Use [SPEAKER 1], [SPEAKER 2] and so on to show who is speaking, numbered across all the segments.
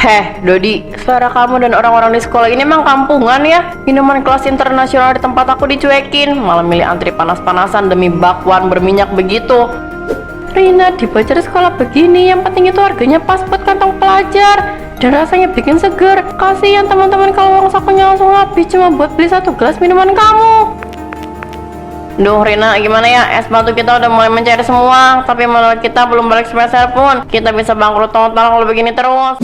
[SPEAKER 1] Heh, Dodi, suara kamu dan orang-orang di sekolah ini emang kampungan ya? Minuman kelas internasional di tempat aku dicuekin, malah milih antri panas-panasan demi bakwan berminyak begitu. Rina, di belajar sekolah begini, yang penting itu harganya pas buat kantong pelajar dan rasanya bikin seger. Kasihan teman-teman kalau uang sakunya langsung habis cuma buat beli satu gelas minuman kamu. Duh Rina, gimana ya? Es batu kita udah mulai mencair semua, tapi menurut kita belum balik sepeser pun. Kita bisa bangkrut total kalau begini terus.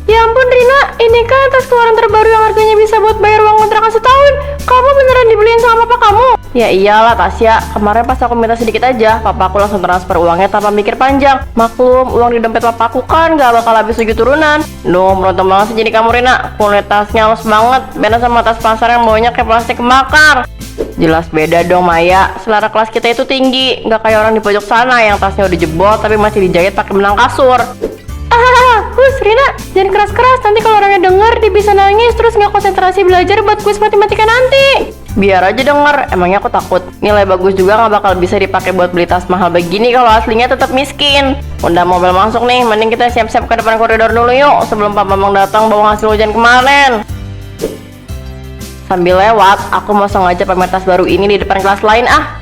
[SPEAKER 1] Ya ampun Rina, ini kan tas keluaran terbaru yang harganya bisa buat bayar uang kontrakan setahun. Kamu beneran dibeliin sama papa kamu? Ya iyalah Tasya, kemarin pas aku minta sedikit aja, papa aku langsung transfer uangnya tanpa mikir panjang. Maklum, uang di dompet papa aku kan gak bakal habis 7 turunan. Duh, beruntung banget sih jadi kamu Rina. Kulit tasnya halus banget, beda sama tas pasar yang baunya kayak plastik kebakar. Jelas beda dong Maya, selera kelas kita itu tinggi, gak kayak orang di pojok sana yang tasnya udah jebol tapi masih dijahit pakai benang kasur. Hus Rina, jangan keras-keras, nanti kalau orangnya denger dia bisa nangis terus nggak konsentrasi belajar buat kuis matematika nanti. Biar aja denger, emangnya aku takut. Nilai bagus juga nggak bakal bisa dipakai buat beli tas mahal begini kalau aslinya tetap miskin. Udah mobil masuk nih, mending kita siap-siap ke depan koridor dulu yuk sebelum Pak Bambang datang bawa hasil hujan kemarin. Sambil lewat, aku mau sengaja pamer tas baru ini di depan kelas lain ah.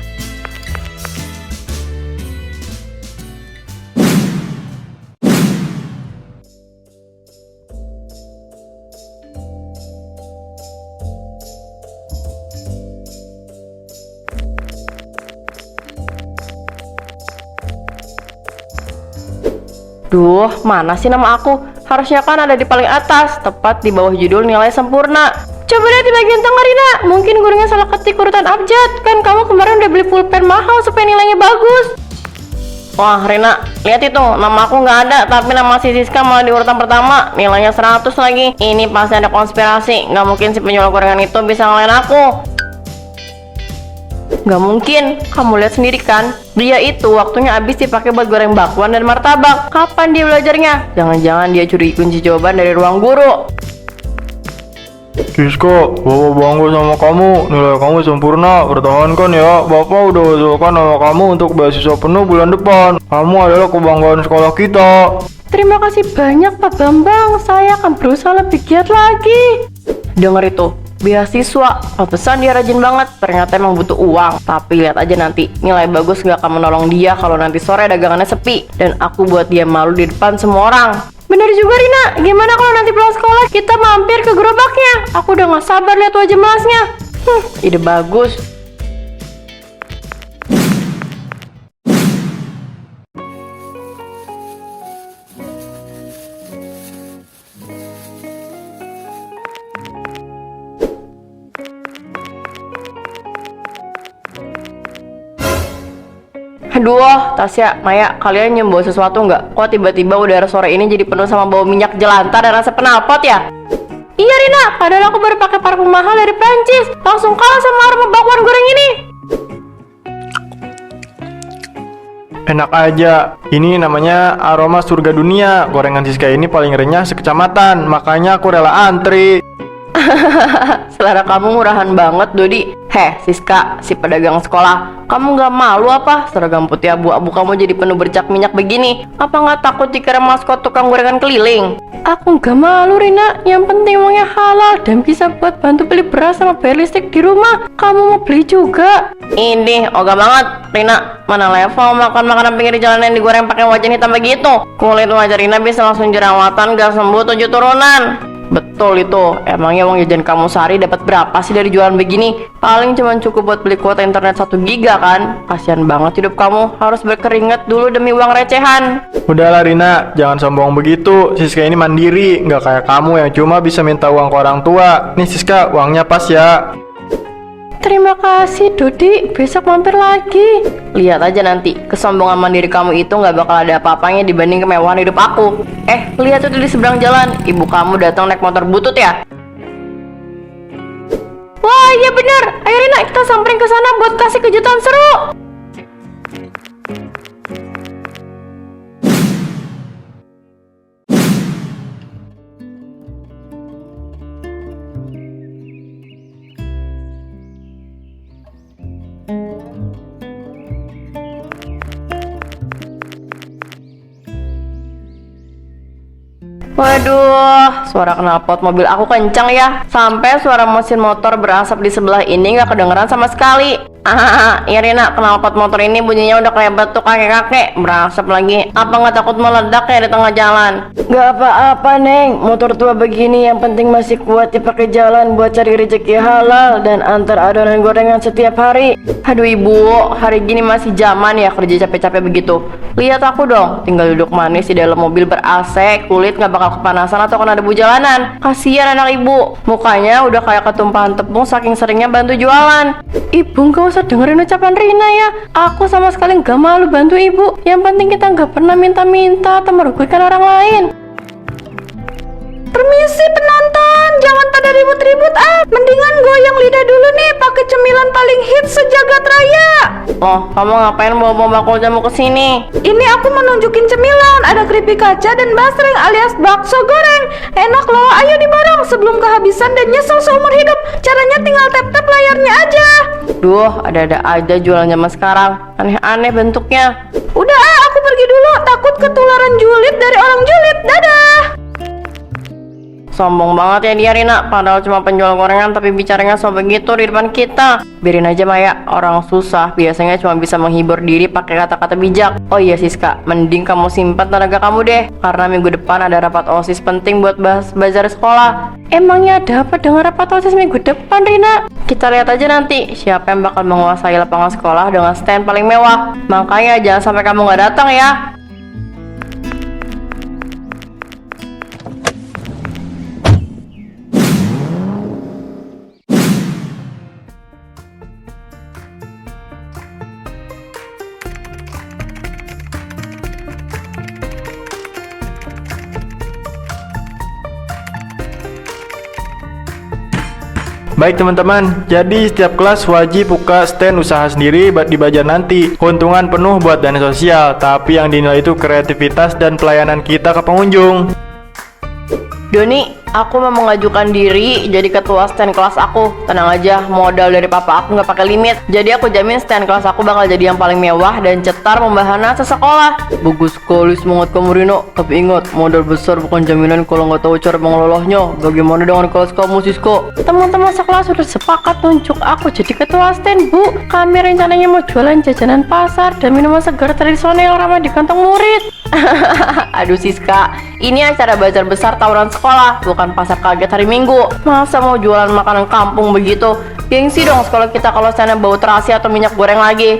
[SPEAKER 1] Duh, mana sih nama aku? Harusnya kan ada di paling atas, tepat di bawah judul nilai sempurna. Coba lihat di bagian tengah Rina, mungkin gurunya salah ketik urutan abjad. Kan kamu kemarin udah beli pulpen mahal supaya nilainya bagus. Wah Rina, lihat itu, nama aku nggak ada, tapi nama si Siska malah di urutan pertama, nilainya 100 lagi. Ini pasti ada konspirasi, nggak mungkin si penjual gorengan itu bisa ngalahin aku. Gak mungkin, kamu lihat sendiri kan, dia itu waktunya habis dipakai buat goreng bakwan dan martabak. Kapan dia belajarnya? Jangan-jangan dia curi kunci jawaban dari ruang guru.
[SPEAKER 2] Siska, Bapak bangga sama kamu. Nilai kamu sempurna. Pertahankan ya. Bapak udah usulkan nama kamu untuk beasiswa penuh bulan depan. Kamu adalah kebanggaan sekolah kita.
[SPEAKER 1] Terima kasih banyak Pak Bambang, saya akan berusaha lebih giat lagi. Dengar itu, beasiswa, pantesan dia rajin banget. Ternyata emang butuh uang. Tapi lihat aja nanti, nilai bagus gak akan menolong dia kalau nanti sore dagangannya sepi dan aku buat dia malu di depan semua orang. Bener juga Rina, gimana kalau nanti pulang sekolah kita mampir ke gerobaknya? Aku udah gak sabar lihat wajah Masnya. Ide bagus. Aduh, Tasya, Maya, kalian nyembawa sesuatu nggak? Kok tiba-tiba udara sore ini jadi penuh sama bau minyak jelantah dan rasa knalpot ya? Iya Rina, padahal aku baru pakai parfum mahal dari Prancis. Langsung kalah sama aroma bakwan goreng ini.
[SPEAKER 2] Enak aja. Ini namanya aroma surga dunia. Gorengan Siska ini paling renyah sekecamatan. Makanya aku rela antri.
[SPEAKER 1] Selera kamu murahan banget, Dodi. Heh, Siska, si pedagang sekolah, kamu gak malu apa? Seragam putih abu-abu kamu jadi penuh bercak minyak begini. Apa gak takut dikira maskot tukang gorengan keliling? Aku gak malu, Rina. Yang penting uangnya halal dan bisa buat bantu beli beras sama bayar listrik di rumah. Kamu mau beli juga? Ini, ogah banget, Rina. Mana level makan makanan pinggir jalan yang digoreng pakai wajan hitam begitu? Kulit wajah Rina bisa langsung jerawatan, gak sembuh 7 turunan. Betul itu, emangnya uang jajan kamu sehari dapat berapa sih dari jualan begini? Paling cuma cukup buat beli kuota internet 1 giga kan? Kasian banget hidup kamu, harus berkeringat dulu demi uang recehan.
[SPEAKER 2] Udahlah Rina, jangan sombong begitu. Siska ini mandiri, nggak kayak kamu yang cuma bisa minta uang ke orang tua. Nih Siska, uangnya pas ya.
[SPEAKER 1] Terima kasih Dodi, besok mampir lagi. Lihat aja nanti, kesombongan mandiri kamu itu nggak bakal ada apa-apanya dibanding kemewahan hidup aku. Lihat itu di seberang jalan, ibu kamu datang naik motor butut ya? Wah iya bener, ayo Rina kita samperin ke sana buat kasih kejutan seru. Waduh, suara knalpot mobil aku kencang ya. Sampai suara mesin motor berasap di sebelah ini nggak kedengeran sama sekali. Iya Rina, knalpot motor ini bunyinya udah kayak batu kakek-kakek, berasap lagi. Apa nggak takut meledak ya di tengah jalan? Gak apa-apa Neng, motor tua begini yang penting masih kuat dipakai jalan buat cari rezeki halal dan antar adonan gorengan setiap hari. Aduh ibu, hari gini masih zaman ya kerja capek-capek begitu. Lihat aku dong, tinggal duduk manis di dalam mobil ber-AC, kulit nggak bakal kepanasan atau kena debu jalanan. Kasihan anak ibu, mukanya udah kayak ketumpahan tepung saking seringnya bantu jualan. Ibu nggak usah dengerin ucapan Rina ya. Aku sama sekali nggak malu bantu ibu. Yang penting kita nggak pernah minta-minta atau merugikan orang lain. Permisi penonton, jangan pada ribut-ribut mendingan goyang lidah dulu nih pakai cemilan paling hits sejagat raya. Oh, kamu ngapain bawa bakul jamu ke sini? Ini aku mau nunjukin cemilan, ada keripik kaca dan basreng alias bakso goreng. Enak loh, ayo diborong sebelum kehabisan dan nyesel seumur hidup. Caranya tinggal tap-tap layarnya aja. Duh, ada-ada aja jualan zaman sekarang. Aneh-aneh bentuknya. Udah aku pergi dulu, takut ketularan julid dari orang julid. Dadah. Sombong banget ya dia Rina, padahal cuma penjual gorengan tapi bicaranya so begitu di depan kita. Biarin aja Maya, orang susah biasanya cuma bisa menghibur diri pakai kata-kata bijak. Oh iya Siska, mending kamu simpan tenaga kamu deh, karena minggu depan ada rapat OSIS penting buat bahas bazar sekolah. Emangnya ada apa dengan rapat OSIS minggu depan Rina? Kita lihat aja nanti siapa yang bakal menguasai lapangan sekolah dengan stand paling mewah. Makanya jangan sampai kamu nggak datang ya.
[SPEAKER 2] Baik teman-teman, jadi setiap kelas wajib buka stand usaha sendiri di bazar nanti. Keuntungan penuh buat dana sosial, tapi yang dinilai itu kreativitas dan pelayanan kita ke pengunjung.
[SPEAKER 1] Doni, aku mau mengajukan diri jadi ketua stand kelas aku. Tenang aja, modal dari papa aku nggak pakai limit. Jadi aku jamin stand kelas aku bakal jadi yang paling mewah dan cetar membahana sesekolah. Bagus sekali semangat kamu Rino. Tapi ingat, modal besar bukan jaminan kalau nggak tahu cara mengelolanya. Bagaimana dengan kelas kamu Sisko? Teman-teman sekelas sudah sepakat nunjuk aku jadi ketua stand Bu. Kami rencananya mau jualan jajanan pasar dan minuman segar tradisional ramah di kantong murid. Aduh Siska, ini acara bazar besar tawuran sekolah, bukan pasar kaget hari Minggu. Masa mau jualan makanan kampung begitu? Gengsi dong sekolah kita kalau sana bau terasi atau minyak goreng lagi.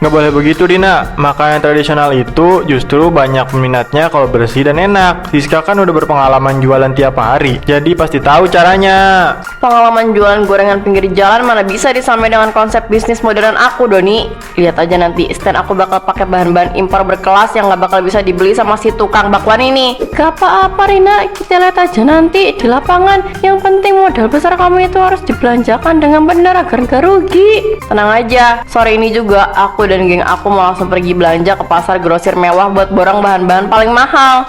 [SPEAKER 2] Nggak boleh begitu Dina, makanan tradisional itu justru banyak peminatnya kalau bersih dan enak. Siska kan udah berpengalaman jualan tiap hari, jadi pasti tahu caranya.
[SPEAKER 1] Pengalaman jualan gorengan pinggir jalan mana bisa disamain dengan konsep bisnis modern aku Doni. Lihat aja nanti, stand aku bakal pakai bahan-bahan impor berkelas yang nggak bakal bisa dibeli sama si tukang bakwan ini. Gak apa-apa Rina, kita lihat aja nanti di lapangan. Yang penting modal besar kamu itu harus dibelanjakan dengan benar agar gak rugi. Tenang aja, sore ini juga aku dan geng aku mau langsung pergi belanja ke pasar grosir mewah buat borong bahan-bahan paling mahal.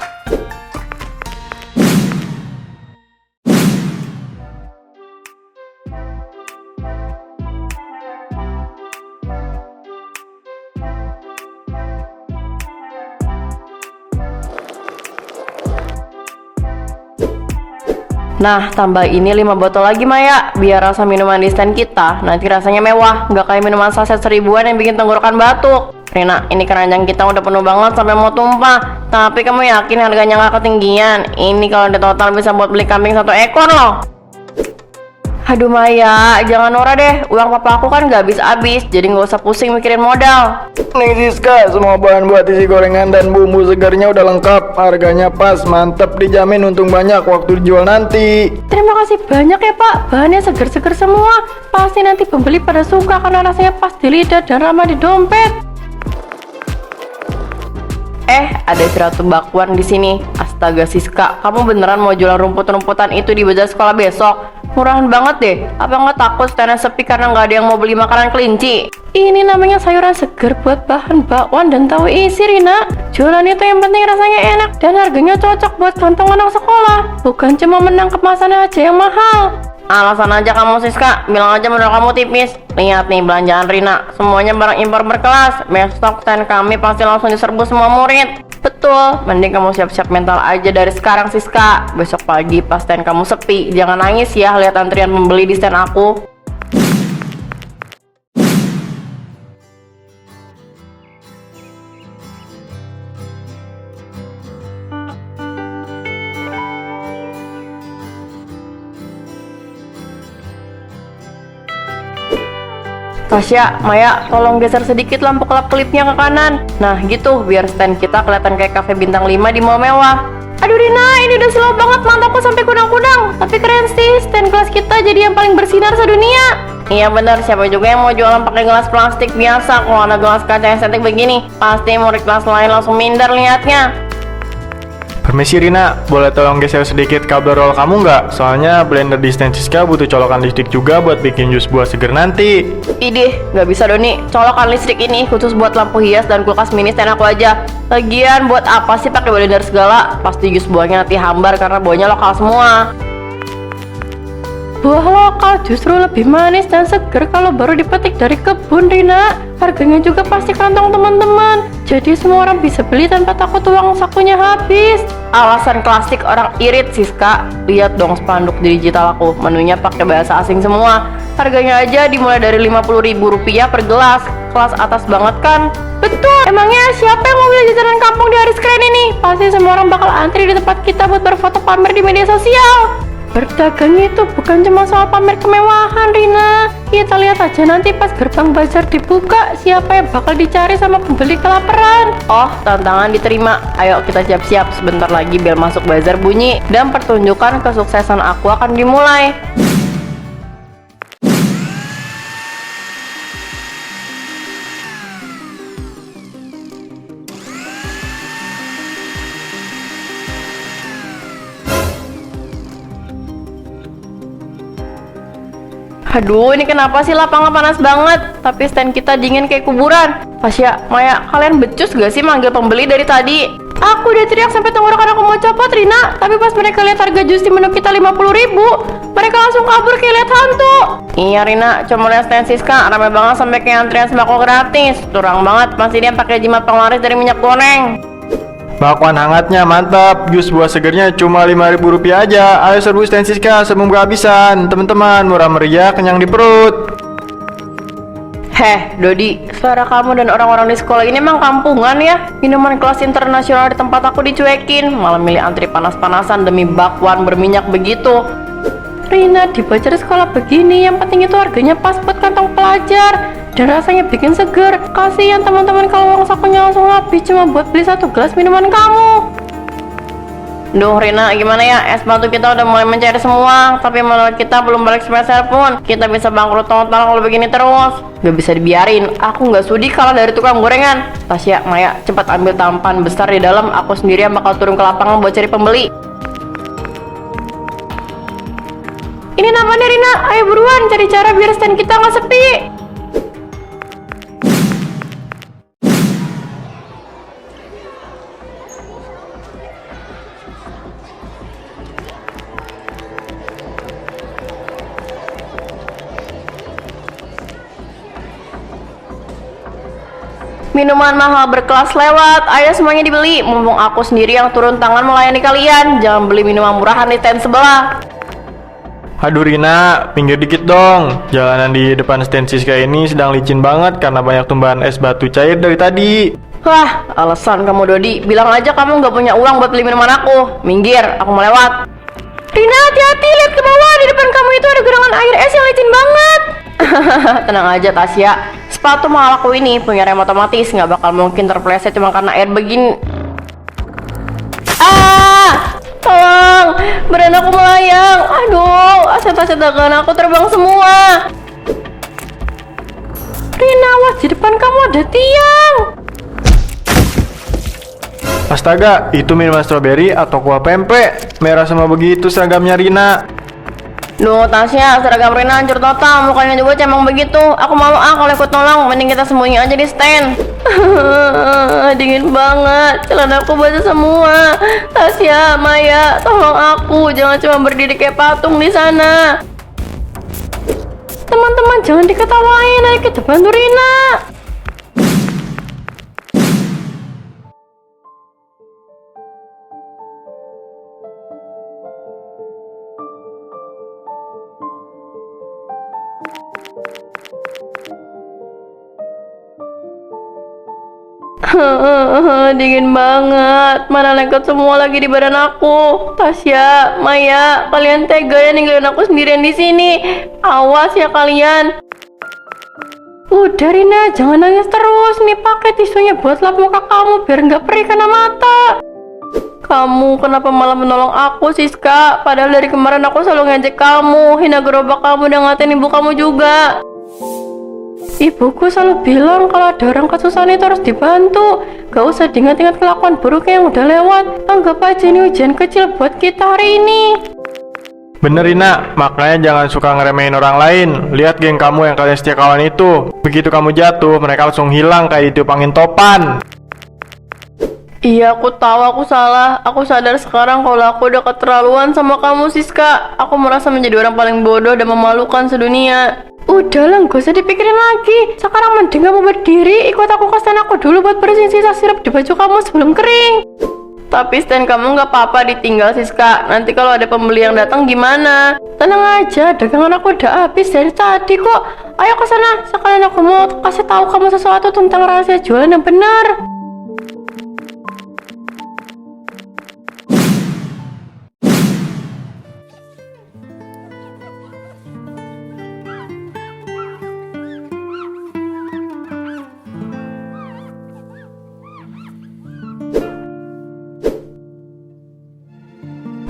[SPEAKER 1] Nah, tambah ini 5 botol lagi Maya, biar rasa minuman di stand kita nanti rasanya mewah, nggak kayak minuman saset 1000-an yang bikin tenggorokan batuk. Rina, ini keranjang kita udah penuh banget sampai mau tumpah. Tapi kamu yakin harganya nggak ketinggian? Ini kalau di total bisa buat beli kambing 1 ekor loh. Aduh Maya, jangan norak deh. Uang papa aku kan gak habis-habis, jadi gak usah pusing mikirin modal.
[SPEAKER 2] Nih Siska, semua bahan buat isi gorengan dan bumbu segarnya udah lengkap. Harganya pas, mantep, dijamin untung banyak waktu dijual nanti.
[SPEAKER 1] Terima kasih banyak ya Pak, bahannya seger-seger semua. Pasti nanti pembeli pada suka karena rasanya pas di lidah dan ramah di dompet. Ada Ratu Bakwan di sini. Astaga Siska, kamu beneran mau jualan rumput-rumputan itu di bazar sekolah besok? Murahan banget deh. Apa nggak takut standnya sepi karena nggak ada yang mau beli makanan kelinci? Ini namanya sayuran segar buat bahan bakwan dan tahu isi Rina. Jualan itu yang penting rasanya enak dan harganya cocok buat kantong anak sekolah. Bukan cuma menang kemasannya aja yang mahal. Alasan aja kamu Siska, bilang aja modal kamu tipis. Lihat nih belanjaan Rina, semuanya barang impor berkelas. Besok stand kami pasti langsung diserbu semua murid. Betul Betul, mending kamu siap-siap mental aja dari sekarang Siska. Besok pagi pas stand kamu sepi, jangan nangis ya lihat antrian pembeli di stand aku. Tasya, Maya, tolong geser sedikit lampu kelap-kelipnya ke kanan. Nah gitu, biar stand kita kelihatan kayak cafe bintang 5 di mall mewah. Aduh Rina, ini udah slow banget, mataku sampai kunang-kunang. Tapi keren sih, stand kelas kita jadi yang paling bersinar sedunia. Iya bener, siapa juga yang mau jualan pakai gelas plastik biasa. Kalau ada gelas kaca yang estetik begini, pasti murid kelas lain langsung minder liatnya.
[SPEAKER 2] Permisi Rina, boleh tolong geser sedikit kabel roll kamu nggak? Soalnya blender di stand Siska butuh colokan listrik juga buat bikin jus buah seger nanti.
[SPEAKER 1] Idih, nggak bisa Doni. Colokan listrik ini khusus buat lampu hias dan kulkas mini stand aku aja. Lagian buat apa sih pakai blender segala? Pasti jus buahnya nanti hambar karena buahnya lokal semua. Buah lokal justru lebih manis dan seger kalau baru dipetik dari kebun Rina. Harganya juga pasti kantong teman-teman. Jadi semua orang bisa beli tanpa takut uang sakunya habis. Alasan klasik orang irit Siska. Lihat dong spanduk di digital aku. Menunya pakai bahasa asing semua. Harganya aja dimulai dari Rp50.000 per gelas. Kelas atas banget kan? Betul. Emangnya siapa yang mau beli jajanan kampung di hari keren ini? Pasti semua orang bakal antri di tempat kita buat berfoto pamer di media sosial. Berdagang itu bukan cuma soal pamer kemewahan Rina. Kita lihat aja nanti pas gerbang bazar dibuka, siapa yang bakal dicari sama pembeli kelaparan. Oh, tantangan diterima. Ayo kita siap-siap, sebentar lagi bel masuk bazar bunyi dan pertunjukan kesuksesan aku akan dimulai. Aduh, ini kenapa sih lapangan panas banget? Tapi stand kita dingin kayak kuburan. Tasya, Maya, kalian becus gak sih manggil pembeli dari tadi? Aku udah teriak sampai tenggorokan aku mau copot, Rina. Tapi pas mereka lihat harga jus di menu kita 50.000, mereka langsung kabur kayak lihat hantu. Iya Rina, cuma lihat stand Siska, ramai banget sampai kayak antrian sembako gratis. Turang banget, pasti dia pakai jimat penglaris dari minyak goreng.
[SPEAKER 2] Bakwan hangatnya mantap, jus buah segernya cuma Rp5.000 aja. Ayo serbu stand Siska sebelum kehabisan. Teman-teman, murah meriah, kenyang di perut.
[SPEAKER 1] Heh, Dodi, suara kamu dan orang-orang di sekolah ini emang kampungan ya? Minuman kelas internasional di tempat aku dicuekin, malah milih antri panas-panasan demi bakwan berminyak begitu. Rina, di bazar sekolah begini, yang penting itu harganya pas buat kantong pelajar dan rasanya bikin seger. Kasihan teman-teman kalau uang sakunya langsung habis cuma buat beli satu gelas minuman kamu. Duh Rina, gimana ya? Es batu kita udah mulai mencair semua, tapi menurut kita belum balik sepeser pun. Kita bisa bangkrut total kalau begini terus. Gak bisa dibiarin, aku gak sudi kalah dari tukang gorengan. Tasya, Maya, cepat ambil tampan besar di dalam. Aku sendiri yang bakal turun ke lapangan buat cari pembeli. Ini namanya Rina, ayo buruan cari cara biar stand kita gak sepi. Minuman mahal berkelas lewat, ayo semuanya dibeli. Mumpung aku sendiri yang turun tangan melayani kalian. Jangan beli minuman murahan di stand sebelah.
[SPEAKER 2] Aduh Rina, pinggir dikit dong. Jalanan di depan stand Siska ini sedang licin banget karena banyak tumbahan es batu cair dari tadi.
[SPEAKER 1] Wah, alasan kamu Dodi. Bilang aja kamu nggak punya uang buat beli minuman aku. Minggir, aku mau lewat. Rina, hati-hati, lihat ke bawah. Di depan kamu itu ada gerangan air es yang licin banget. Tenang aja Tasya, sepatu mahal aku ini punya rem otomatis, nggak bakal mungkin terpleset cuma karena air begini. Tolong, badan aku melayang. Aduh, aset-aset dagangan aku terbang semua. Rina, awas, di depan kamu ada tiang.
[SPEAKER 2] Astaga, itu minuman stroberi atau kuah pempek. Merah sama begitu seragamnya Rina.
[SPEAKER 1] Duh Tasya, seragam Rina hancur total, mukanya juga cemang begitu. Aku malu kalau ikut nolong, mending kita sembunyi aja di stand. Dingin banget, celana aku basah semua. Tasya, Maya, tolong aku, jangan cuma berdiri kayak patung di sana. Teman-teman jangan diketawain, ayo kita bantu Rina. Dingin banget. Mana lengket semua lagi di badan aku. Tasya, Maya, kalian tega ya ninggalin aku sendirian di sini. Awas ya kalian. Udah Rina, jangan nangis terus. Nih pakai tisunya buat lap muka kamu biar nggak perih kena mata. Kamu kenapa malah menolong aku, Siska? Padahal dari kemarin aku selalu ngejek kamu, hina gerobak kamu dan ngatain ibu kamu juga. Ibuku selalu bilang kalau ada orang kesusahan itu harus dibantu. Gak usah diingat-ingat kelakuan buruknya yang udah lewat. Anggap aja ini ujian kecil buat kita hari ini.
[SPEAKER 2] Bener Rina, makanya jangan suka ngeremehin orang lain. Lihat geng kamu yang kalian setia kawan itu. Begitu kamu jatuh, mereka langsung hilang kayak ditiup angin topan.
[SPEAKER 1] Iya, aku tahu aku salah. Aku sadar sekarang kalau aku udah keterlaluan sama kamu, Siska. Aku merasa menjadi orang paling bodoh dan memalukan sedunia. Udahlah, gak usah dipikirin lagi. Sekarang mending kamu berdiri, ikut aku ke stand aku dulu buat bersihin sisa sirup di baju kamu sebelum kering. Tapi stand kamu gak apa-apa ditinggal, Siska. Nanti kalau ada pembeli yang datang gimana? Tenang aja, dagangan aku udah habis dari tadi kok. Ayo ke sana, sekalian aku mau kasih tahu kamu sesuatu tentang rahasia jualan yang benar.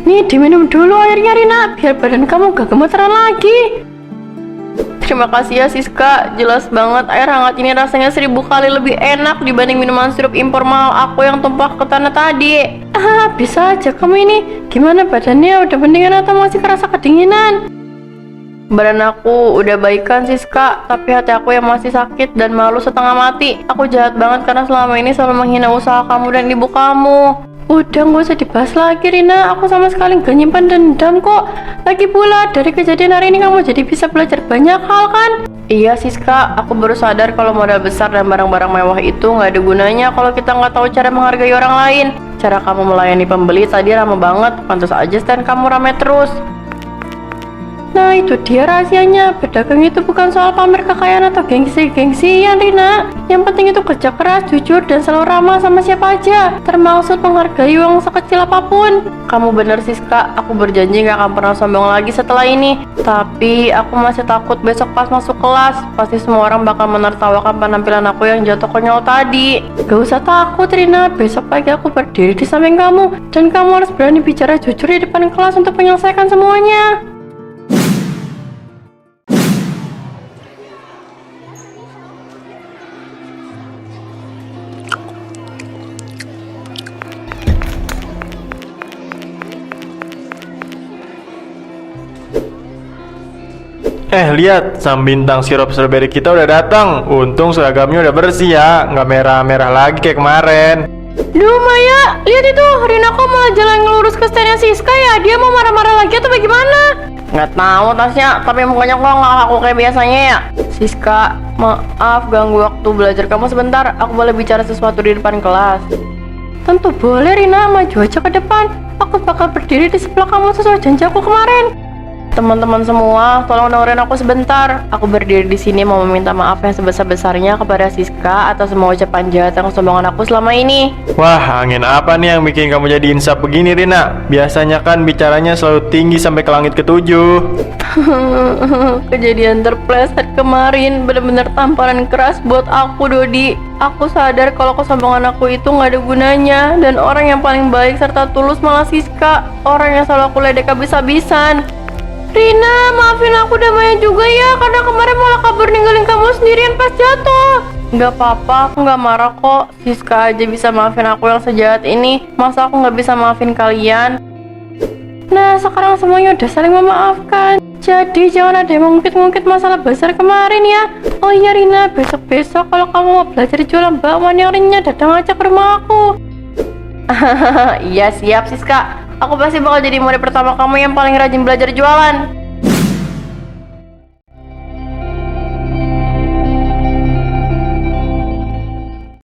[SPEAKER 1] Nih diminum dulu airnya Rina, biar badan kamu gak gemeteran lagi. Terima kasih ya Siska, jelas banget air hangat ini rasanya 1000 kali lebih enak dibanding minuman sirup impor mahal aku yang tumpah ke tanah tadi. Bisa aja kamu ini. Gimana badannya, udah mendingan atau masih kerasa kedinginan? Badan aku udah baikan Siska, tapi hati aku yang masih sakit dan malu setengah mati. Aku jahat banget karena selama ini selalu menghina usaha kamu dan ibu kamu. Udah gak usah dibahas lagi Rina, aku sama sekali gak nyimpan dendam kok. Lagi pula dari kejadian hari ini kamu jadi bisa belajar banyak hal kan? Iya Siska, aku baru sadar kalau modal besar dan barang-barang mewah itu gak ada gunanya kalau kita gak tahu cara menghargai orang lain. Cara kamu melayani pembeli tadi ramah banget, pantas aja stand kamu ramai terus. Nah itu dia rahasianya, berdagang itu bukan soal pamer kekayaan atau gengsi-gengsian Rina. Yang penting itu kerja keras, jujur, dan selalu ramah sama siapa aja, termaksud menghargai uang sekecil apapun. Kamu bener Siska, aku berjanji gak akan pernah sombong lagi setelah ini. Tapi aku masih takut besok pas masuk kelas, pasti semua orang bakal menertawakan penampilan aku yang jatuh konyol tadi. Gak usah takut Rina, besok pagi aku berdiri di samping kamu, dan kamu harus berani bicara jujur di depan kelas untuk menyelesaikan semuanya.
[SPEAKER 2] Lihat, sang bintang sirup strawberry kita udah datang. Untung seragamnya udah bersih ya, nggak merah-merah lagi kayak kemarin.
[SPEAKER 1] Duh Maya, lihat itu, Rina kok malah jalan ngelurus ke standnya Siska ya? Dia mau marah-marah lagi atau bagaimana? Nggak tahu Tasya, tapi mukanya kok nggak aku kayak biasanya ya. Siska, maaf ganggu waktu belajar kamu sebentar. Aku boleh bicara sesuatu di depan kelas? Tentu boleh Rina, maju aja ke depan. Aku bakal berdiri di sebelah kamu sesuai janji aku kemarin. Teman-teman semua, tolong dengerin aku sebentar. Aku berdiri di sini mau meminta maaf yang sebesar-besarnya kepada Siska atas semua ucapan jahat dan kesombongan aku selama ini.
[SPEAKER 2] Wah, angin apa nih yang bikin kamu jadi insaf begini Rina? Biasanya kan bicaranya selalu tinggi sampai ke langit ketujuh.
[SPEAKER 1] Kejadian terpleset kemarin benar-benar tamparan keras buat aku, Dodi. Aku sadar kalau kesombongan aku itu nggak ada gunanya, dan orang yang paling baik serta tulus malah Siska, orang yang selalu aku ledek habis-habisan. Rina, maafin aku dan Maya juga ya, karena kemarin malah kabur ninggalin kamu sendirian pas jatuh. Gak apa-apa, aku gak marah kok. Siska aja bisa maafin aku yang sejahat ini. Masa aku gak bisa maafin kalian? Nah, sekarang semuanya udah saling memaafkan. Jadi jangan ada yang mengungkit-ungkit masalah besar kemarin ya. Oh iya Rina, besok-besok kalau kamu mau belajar jualan bakwan yang renyah, datang aja ke rumah aku. Iya siap Siska. Aku pasti bakal jadi murid pertama kamu yang paling rajin belajar jualan.